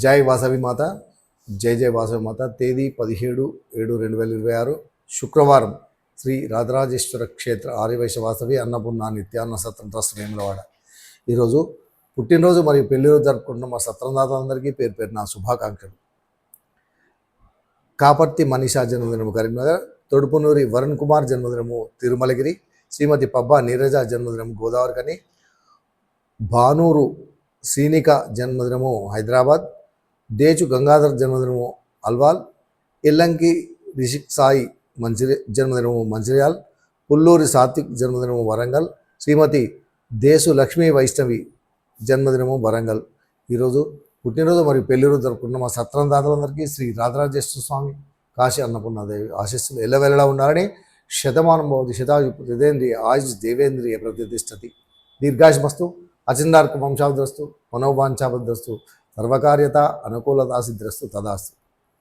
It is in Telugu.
జై వాసవి మాత. జై జై వాసవి మాత. తేదీ 17/7/2026 శుక్రవారం. శ్రీ రాజరాజేశ్వర క్షేత్ర ఆర్యవైశ్య వాసవి అన్నపూర్ణ నిత్యాన్న సత్రం ట్రస్ట్ వేములవాడ. ఈరోజు పుట్టినరోజు మరియు పెళ్లిరోజు జరుపుకుంటున్న మా సత్రందాతలందరికీ పేరు పేరు నా శుభాకాంక్షలు. కాపర్తి మనీషా జన్మదినము కరీంనగర్, తొడుపునూరి వరుణ్ కుమార్ జన్మదినము తిరుమలగిరి, శ్రీమతి పబ్బా నీరజ జన్మదినము గోదావరికని, భానూరు శ్రీనిక జన్మదినము హైదరాబాద్, డేచు గంగాధర్ జన్మదినము అల్వాల్, ఎల్లంకి రిషిక్ సాయి జన్మదినము మంచిర్యాల్, పుల్లూరి సాత్విక్ జన్మదినము వరంగల్, శ్రీమతి దేశు లక్ష్మీ వైష్ణవి జన్మదినము వరంగల్. ఈరోజు పుట్టినరోజు మరియు పెళ్లిరోజు జరుపుకున్న మా సత్రందాతలందరికీ శ్రీ రాజరాజేశ్వర స్వామి కాశీ అన్నపూర్ణాదేవి ఆశీస్సులు ఎల్లవెల్లలా ఉండాలని. శతమానం భవతి శతాయు హృదేంద్రియ ఆయుష్ దేవేంద్రియ ప్రతిష్టతి. దీర్ఘాయుష్మస్తు, అచిందార్క వంశాభిద్రస్తు, మనోవాంఛాభిద్రస్తు, సర్వకార్యత అనుకూలతా సిద్ధిరస్తు తదాస్తు.